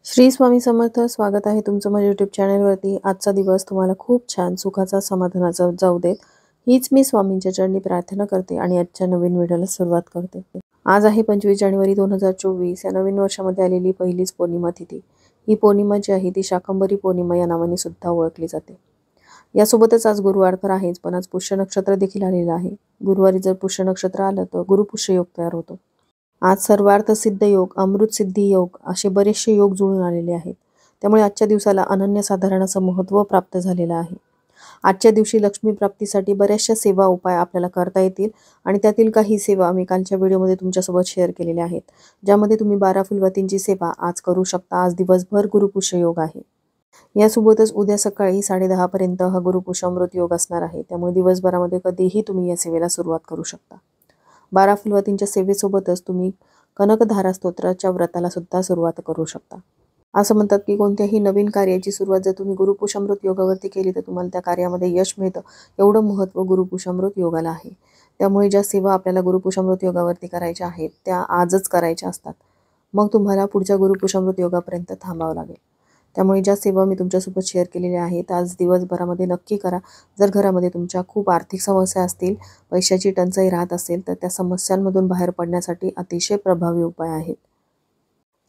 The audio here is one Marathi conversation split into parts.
श्री स्वामी समर्थ. स्वागत आहे तुमचं माझ्या यूट्यूब चॅनलवरती. आजचा दिवस तुम्हाला खूप छान सुखाचा समाधानाचा जाऊ देत, हीच मी स्वामींच्या चरणी प्रार्थना करते आणि आजच्या नवीन व्हिडिओला सुरुवात करते. आज आहे 25 जानेवारी 2024. या नवीन वर्षामध्ये आलेली पहिलीच पौर्णिमा तिथी. ही पौर्णिमा जी आहे ती शाकंभरी पौर्णिमा या नावाने सुद्धा ओळखली जाते. यासोबतच आज गुरुवार तर आहेच, पण आज पुष्य नक्षत्र देखील आलेलं आहे. गुरुवारी जर पुष्य नक्षत्र आलं तर गुरुपुष्य योग तयार होतो. आज सर्वार्थ सिद्ध योग, अमृत सिद्धी योग असे बरेचसे योग जुळून आलेले आहेत. त्यामुळे आजच्या दिवसाला अनन्यसाधारण असं महत्त्व प्राप्त झालेलं आहे. आजच्या दिवशी लक्ष्मी प्राप्तीसाठी बऱ्याचशा सेवा उपाय आपल्याला करता येतील आणि त्यातील काही सेवा मी कालच्या व्हिडिओमध्ये तुमच्यासोबत शेअर केलेल्या आहेत, ज्यामध्ये तुम्ही 12 फुलवातींची सेवा आज करू शकता. आज दिवसभर गुरुपुष्य योग आहे. यासोबतच उद्या सकाळी 10:30 पर्यंत हा गुरुपुष्य अमृत योग असणार आहे. त्यामुळे दिवसभरामध्ये कधीही तुम्ही या सेवेला सुरुवात करू शकता. 12 फुलवातींच्या सेवेसोबतच तुम्ही कनकधारा स्तोत्राच्या व्रताला सुद्धा सुरुवात करू शकता. असं म्हणतात की कोणत्याही नवीन कार्याची सुरुवात जर तुम्ही गुरुपुष्यामृत योगावरती केली तर तुम्हाला त्या कार्यामध्ये यश मिळतं. एवढं महत्त्व गुरुपुष्यामृत योगाला आहे. त्यामुळे ज्या सेवा आपल्याला गुरुपुष्यामृत योगावरती करायच्या आहेत त्या आजच करायच्या असतात. मग तुम्हाला पुढच्या गुरुपुष्यामृत योगापर्यंत थांबावं लागेल. त्यामुळे ज्या सेवा मी तुमच्यासोबत शेअर केलेल्या आहेत आज दिवसभरामध्ये नक्की करा. जर घरामध्ये तुमच्या खूप आर्थिक समस्या असतील, पैशाची टंचाई राहत असेल तर त्या समस्यांमधून बाहेर पडण्यासाठी अतिशय प्रभावी उपाय आहेत.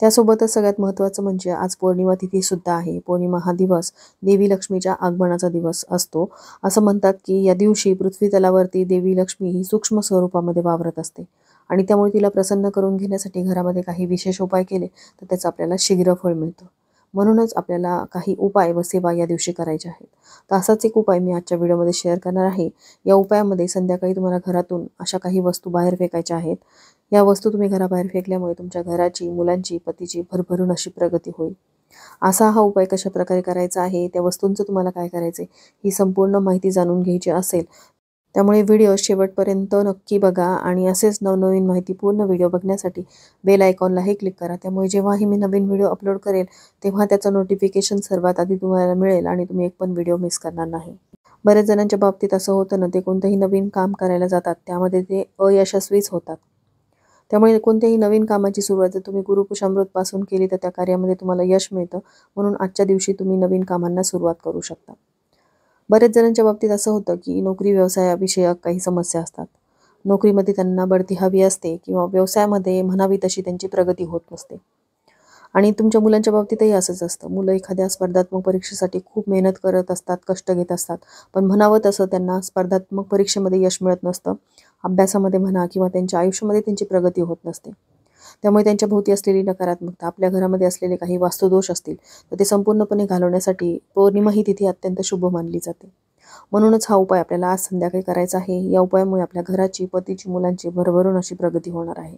त्यासोबतच सगळ्यात महत्त्वाचं म्हणजे आज पौर्णिमा तिथीसुद्धा आहे. पौर्णिमा हा दिवस देवी लक्ष्मीच्या आगमनाचा दिवस असतो. असं म्हणतात की या दिवशी पृथ्वी तलावरती देवी लक्ष्मी ही सूक्ष्म स्वरूपामध्ये वावरत असते आणि त्यामुळे तिला प्रसन्न करून घेण्यासाठी घरामध्ये काही विशेष उपाय केले तर त्याचं आपल्याला शीघ्र फळ मिळतं. म्हणूनच आपल्याला काही उपाय व सेवा या दिवशी करायच्या आहेत. तर असाच एक उपाय मी आजच्या व्हिडिओमध्ये शेअर करणार आहे. या उपायामध्ये संध्याकाळी तुम्हाला घरातून अशा काही वस्तू बाहेर फेकायच्या आहेत. या वस्तू तुम्ही घराबाहेर फेकल्यामुळे तुमच्या घराची, मुलांची, पतीची भरभरून अशी प्रगती होईल. असा हा उपाय कशा प्रकारे करायचा आहे, त्या वस्तूंचं तुम्हाला काय करायचे ही संपूर्ण माहिती जाणून घ्यायची असेल त्यामुळे व्हिडिओ शेवटपर्यंत नक्की बघा आणि असेच नवनवीन माहितीपूर्ण व्हिडिओ बघण्यासाठी बेल आयकॉनलाही क्लिक करा. त्यामुळे जेव्हाही मी नवीन व्हिडिओ अपलोड करेल तेव्हा त्याचं नोटिफिकेशन सर्वात आधी तुम्हाला मिळेल आणि तुम्ही एक पण व्हिडिओ मिस करणार नाही. बऱ्याच जणांच्या बाबतीत असं होतं ना, ते कोणतंही नवीन काम करायला जातात त्यामध्ये ते अयशस्वीच होतात. त्यामुळे कोणत्याही नवीन कामाची सुरुवात जर तुम्ही गुरुपुष्यामृतपासून केली तर त्या कार्यामध्ये तुम्हाला यश मिळतं. म्हणून आजच्या दिवशी तुम्ही नवीन कामांना सुरुवात करू शकता. बऱ्याच जणांच्या बाबतीत असं होतं की नोकरी व्यवसायाविषयक काही समस्या असतात. नोकरीमध्ये त्यांना बढती हवी असते किंवा व्यवसायामध्ये म्हणावी तशी त्यांची प्रगती होत नसते. आणि तुमच्या मुलांच्या बाबतीतही असंच असतं. मुलं एखाद्या स्पर्धात्मक परीक्षेसाठी खूप मेहनत करत असतात, कष्ट घेत असतात, पण म्हणावं तसं त्यांना स्पर्धात्मक परीक्षेमध्ये यश मिळत नसतं. अभ्यासामध्ये म्हणा किंवा त्यांच्या आयुष्यामध्ये त्यांची प्रगती होत नसते. त्यामुळे त्यांच्या भोवती असलेली नकारात्मकता, आपल्या घरामध्ये असलेले काही वास्तुदोष असतील तर ते संपूर्णपणे घालवण्यासाठी पौर्णिमा ही तिथी अत्यंत शुभ मानली जाते. म्हणूनच हा उपाय आपल्याला आज संध्याकाळी करायचा आहे. या उपायामुळे आपल्या घराची, पतीची, मुलांची भरभरून अशी प्रगती होणार आहे.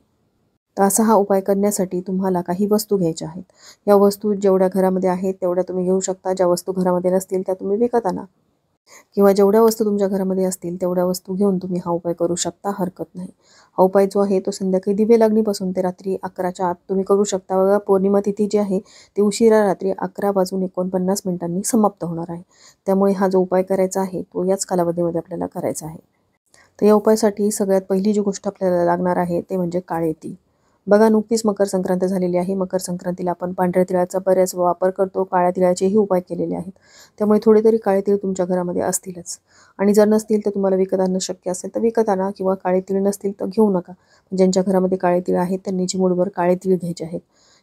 तर असा हा उपाय करण्यासाठी तुम्हाला काही वस्तू घ्यायच्या आहेत. या वस्तू जेवढ्या घरामध्ये आहेत तेवढ्या तुम्ही घेऊ शकता. ज्या वस्तू घरामध्ये नसतील त्या तुम्ही विकत आणा किंवा जेवढ्या वस्तू तुमच्या घरामध्ये असतील तेवढ्या वस्तू घेऊन तुम्ही हा उपाय करू शकता, हरकत नाही. हा उपाय जो आहे तो संध्याकाळी दिवे लागणीपासून ते रात्री 11च्या आत तुम्ही करू शकता. बघा, पौर्णिमा तिथी जी आहे ती उशिरा रात्री 11:49 समाप्त होणार आहे. त्यामुळे हा जो उपाय करायचा आहे तो याच कालावधीमध्ये आपल्याला करायचा आहे. तर या उपायासाठी सगळ्यात पहिली जी गोष्ट आपल्याला लागणार आहे ते म्हणजे काळे तीळ. बघा, नुकतीच मकर संक्रांत झालेली आहे. मकर संक्रांतीला आपण पांढऱ्या तिळाचा बऱ्याच वापर करतो. काळ्या तिळाचेही उपाय केलेले आहेत. त्यामुळे थोडे तरी काळे तीळ तुमच्या घरामध्ये असतीलच. आणि जर नसतील तर तुम्हाला विकत आणणं शक्य असेल तर विकत आणा किंवा काळे तीळ नसतील तर घेऊ नका. ज्यांच्या घरामध्ये काळे तीळ आहेत त्यांनी चिमूटभर काळे तीळ घ्यायचे आहेत.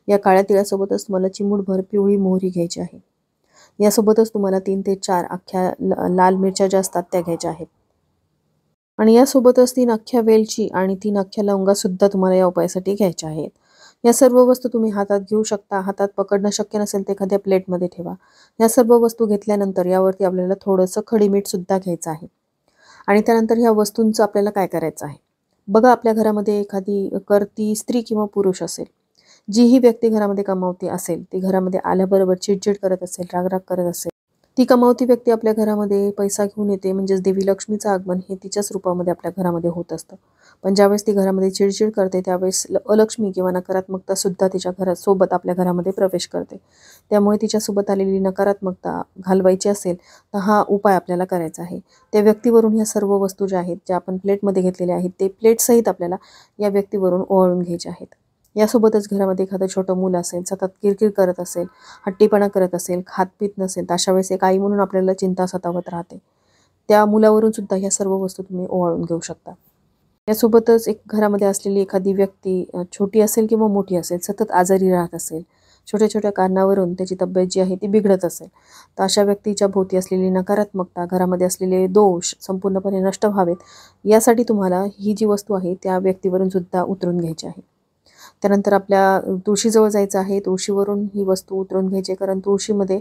या काळ्या तिळासोबतच तुम्हाला चिमूटभर पिवळी मोहरी घ्यायची आहे. यासोबतच तुम्हाला 3 ते 4 अख्ख्या लाल मिरच्या ज्या असतात त्या घ्यायच्या आहेत. आणि यासोबतच 3 अख्ख्या वेलची आणि 3 अख्ख्या लवंगा सुद्धा तुम्हाला या उपायासाठी घ्यायच्या आहेत. या सर्व वस्तू तुम्ही हातात घेऊ शकता. हातात पकडणं शक्य नसेल तर एखाद्या प्लेटमध्ये ठेवा. या सर्व वस्तू घेतल्यानंतर यावरती आपल्याला थोडंसं खडी मीठ सुद्धा घ्यायचं आहे. आणि त्यानंतर ह्या वस्तूंचं आपल्याला काय करायचं आहे. बघा, आपल्या घरामध्ये एखादी करती स्त्री किंवा पुरुष असेल, जी ही व्यक्ती घरामध्ये कमावती असेल, ती घरामध्ये आल्याबरोबर चिडचिड करत असेल, रागराग करत असेल, ती कमावती व्यक्ती आपल्या घरामध्ये पैसा घेऊन येते. म्हणजेच देवी लक्ष्मीचं आगमन हे तिच्याच रूपामध्ये आपल्या घरामध्ये होत असतं. पण ज्यावेळेस ती घरामध्ये चिडचिड करते त्यावेळेस अलक्ष्मी किंवा नकारात्मकता सुद्धा तिच्या घरासोबत आपल्या घरामध्ये प्रवेश करते. त्यामुळे तिच्यासोबत आलेली नकारात्मकता घालवायची असेल तर हा उपाय आपल्याला करायचा आहे. त्या व्यक्तीवरून ह्या सर्व वस्तू ज्या आहेत, ज्या आपण प्लेटमध्ये घेतलेल्या आहेत, ते प्लेटसहित आपल्याला या व्यक्तीवरून ओवाळून घ्यायच्या आहेत. यासोबतच घरामध्ये एखादं छोटं मूल असेल, सतत किरकिर करत असेल, हट्टीपणा करत असेल, खात-पीत नसेल, तर अशा वेळेस एक आई म्हणून आपल्याला चिंता सतावत राहते. त्या मुलावरून सुद्धा ह्या सर्व वस्तू तुम्ही ओवाळून घेऊ शकता. यासोबतच एक घरामध्ये असलेली एखादी व्यक्ती छोटी असेल किंवा मोठी असेल, सतत आजारी राहत असेल, छोट्या-छोट्या कारणावरून त्याची तब्येत जी आहे ती बिघडत असेल, तर अशा व्यक्तीच्या भोवती असलेली नकारात्मकता, घरामध्ये असलेले दोष संपूर्णपणे नष्ट व्हावेत, यासाठी तुम्हाला ही जी वस्तू आहे त्या व्यक्तीवरून सुद्धा उतरून घ्यायची आहे. त्यानंतर आपल्या तुळशीजवळ जायचं आहे. तुळशीवरून ही वस्तू उतरवून घ्यायची आहे, कारण तुळशीमध्ये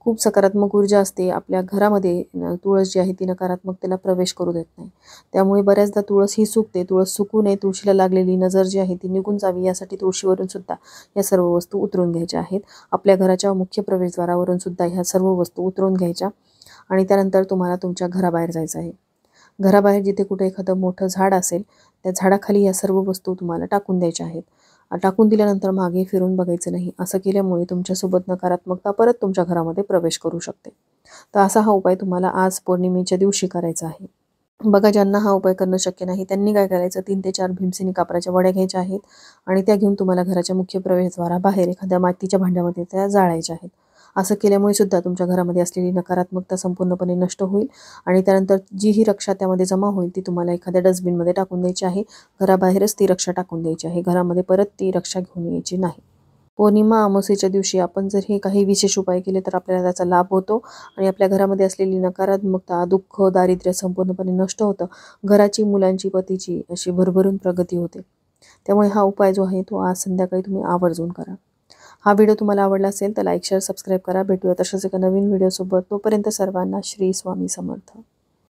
खूप सकारात्मक ऊर्जा असते. आपल्या घरामध्ये तुळस जी आहे ती नकारात्मकतेला प्रवेश करू देत नाही. त्यामुळे बऱ्याचदा तुळस ही सुकते. तुळस सुकू नये, तुळशीला लागलेली नजर जी आहे ती निघून जावी, यासाठी तुळशीवरून सुद्धा या सर्व वस्तू उतरवून घ्यायच्या आहेत. आपल्या घराच्या मुख्य प्रवेशद्वारावरून सुद्धा ह्या सर्व वस्तू उतरवून घ्यायच्या आणि त्यानंतर तुम्हाला तुमच्या घराबाहेर जायचं आहे. घराबाहेर जिथे कुठे एखादं मोठं झाड असेल, त्या झाडाखाली या सर्व वस्तू तुम्हाला टाकून द्यायच्या आहेत. टाकून दिल्यानंतर मागे फिरून बघायचं नाही. असं केल्यामुळे तुमच्यासोबत नकारात्मकता परत तुमच्या घरामध्ये प्रवेश करू शकते. तर असा हा उपाय तुम्हाला आज पौर्णिमेच्या दिवशी करायचा आहे. बघा, ज्यांना हा उपाय करणं शक्य नाही त्यांनी काय करायचं, 3 ते 4 भीमसेनी कापराच्या वड्या घ्यायच्या आहेत आणि त्या घेऊन तुम्हाला घराच्या मुख्य प्रवेशद्वाराबाहेर एखाद्या मातीच्या भांड्यामध्ये त्या जाळायच्या आहेत. असं केल्यामुळे सुद्धा तुमच्या घरामध्ये असलेली नकारात्मकता संपूर्णपणे नष्ट होईल आणि त्यानंतर जी ही रक्षा त्यामध्ये जमा होईल ती तुम्हाला एखाद्या डस्टबिनमध्ये टाकून द्यायची आहे. घराबाहेरच ती रक्षा टाकून द्यायची आहे. घरामध्ये परत ती रक्षा घेऊन यायची नाही. पौर्णिमा अमावस्येच्या दिवशी आपण जर हे काही विशेष उपाय केले तर आपल्याला त्याचा लाभ होतो आणि आपल्या घरामध्ये असलेली नकारात्मकता, दुःख, दारिद्र्य संपूर्णपणे नष्ट होतं. घराची, मुलांची, पतीची अशी भरभरून प्रगती होते. त्यामुळे हा उपाय जो आहे तो आज संध्याकाळी तुम्ही आवर्जून करा. हा व्हिडिओ तुम्हाला आवडला असेल तर लाईक, शेअर, सबस्क्राईब करा. भेटूया तशाच एका नवीन व्हिडिओसोबत. तोपर्यंत सर्वांना श्री स्वामी समर्थ.